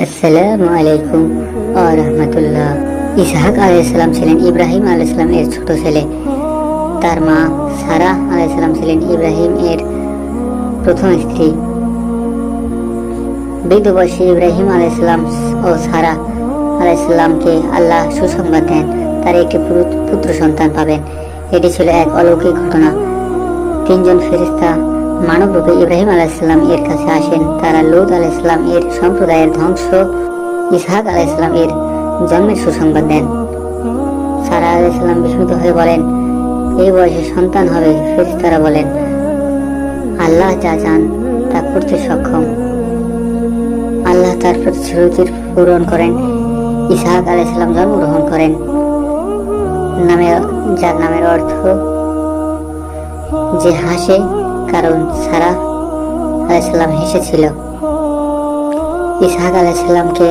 আসসালামু আলাইকুম ওয়া রাহমাতুল্লাহ। ইসহাক আলাইহিস সালাম ছিলেন ইব্রাহিম আলাইহিস সালাম এর ছোট ছেলে। তার মা সারা আলাইহিস সালাম ছিলেন ইব্রাহিম এর প্রথম স্ত্রী। বৃদ্ধ বয়সে ইব্রাহিম আলাইহিস সালাম ও সারা আলাইহিস সালামকে আল্লাহ সুসংবাদ দেন, তার একটি পুত্র সন্তান পাবেন। এটি ছিল এক অলৌকিক ঘটনা। তিনজন ফেরেশতা মানব রূপে ইব্রাহিম আলাইহিস সালাম এর কাছে আসেন। তারা লূত আলাইহিস সালাম এর সম্প্রদায়ের ধ্বংস, ইসহাক আলাইহিস সালাম এর জন্মের সুসংবাদ দেন। সারা আলাইহিস সালাম বিস্মিত হয়ে বলেন, এই বয়সে সন্তান হবে? ফেরেশতারা বলেন, আল্লাহ যা চান তা করতে সক্ষম। আল্লাহ তার প্রতিশ্রুতি পূরণ করেন। ইসহাক আলাইহিস সালাম জন্মগ্রহণ করেন, যার নামের অর্থ যে হাসে, কারণ সারা আলাইহিস সালাম হেসেছিল। ইসহাক আলাইহিস সালামকে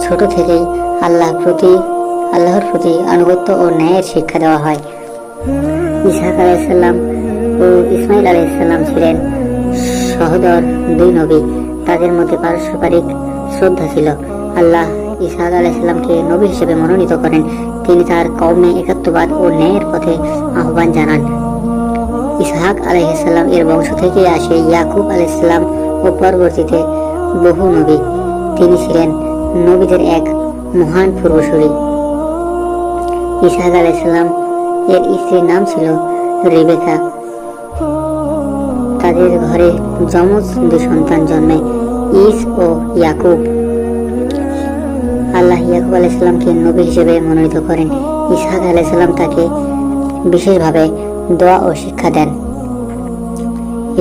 ছোট থেকেই আল্লাহর প্রতি আনুগত্য ও ন্যায়ের শিক্ষা দেওয়া হয়। ইসহাক আলাইহিস সালাম ও ইসমাইল আলাইহিস সালাম ছিলেন সহোদর দুই নবী। তাদের মধ্যে পারস্পরিক শ্রদ্ধা ছিল। আল্লাহ ইসহাক আলাইহিস সালামকে নবী হিসেবে মনোনীত করেন। তিনি তার কওমে একাত্মবাদ ও ন্যায়ের পথে আহ্বান জানান। ইসহাক আলাইহিস সালাম এর বংশ থেকে আসে ইয়াকুব আলাইহিস সালাম ও পরবর্তীতে বহু নবী। তিনি ছিলেন নবীদের এক মহান পূর্বসূরি। ইসহাক আলাইহিস সালাম এর স্ত্রীর নাম ছিল রেবেকা। তাদের ঘরে যমজ দুই সন্তান জন্মে, ইস ও ইয়াকুব। আল্লাহ ইয়াকুব আলাইহিস সালামকে নবী হিসেবে মনোনীত করেন। ইসহাক আলাইহিস সালাম তাকে বিশেষভাবে দোয়া ও শিক্ষা দেন।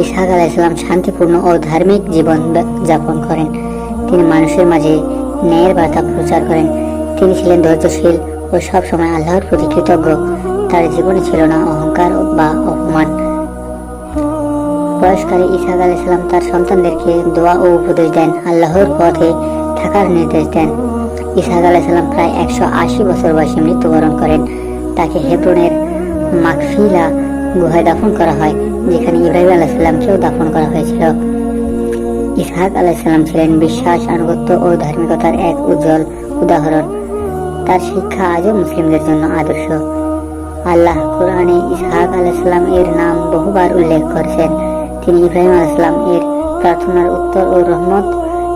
ইসহাক আলাইহিস সালাম শান্তিপূর্ণ ও ধার্মিক জীবন যাপন করেন। তিনি মানুষের মাঝে ন্যায়ের বার্তা প্রচার করেন। তিনি ছিলেন ধৈর্যশীল ও সবসময় আল্লাহর প্রতি কৃতজ্ঞ। তার জীবনে ছিল না অহংকার বা অপমান। বয়সকালে ইসহাক আলাইহিস সালাম তার সন্তানদেরকে দোয়া ও উপদেশ দেন, আল্লাহর পথে থাকার নির্দেশ দেন। ইসহাক আলাইহিস সালাম প্রায় 180 বছর বয়সে মৃত্যুবরণ করেন। তাকে হেব্রনের মাকফিলা গুহায় দাফন করা হয়, যেখানে ইব্রাহিম আলাইহিস সালামকেও দাফন করা হয়েছিল। ইসহাক আলাইহিস সালাম ছিলেন বিশ্বাস, আনুগত্য ও ধার্মিকতার এক উজ্জ্বল উদাহরণ। তার শিক্ষা আজও মুসলিমদের জন্য আদর্শ। আল্লাহ কোরআনে ইসহাক আলাইহিস সালাম এর নাম বহুবার উল্লেখ করেছেন। তিনি ইব্রাহিম আলাইহিস সালাম এর প্রার্থনার উত্তর ও রহমত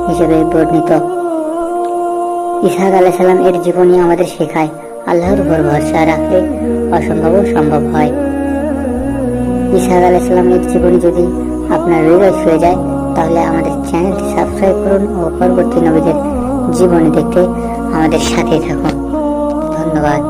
হিসেবে বর্ণিত। ইসহাক আলাইহিস সালাম এর জীবনী আমাদের শেখায়, আল্লাহর উপর ভরসা রাখলে অসম্ভব সম্ভব হয়। ইসহাক আলাইহিস সালাম এর জীবনী যদি আপনার হৃদয় ছুঁয়ে যায়, তাহলে আমাদের চ্যানেলটি সাবস্ক্রাইব করুন ও পরবর্তী নবীদের জীবনী দেখতে আমাদের সাথে থাকুন। ধন্যবাদ।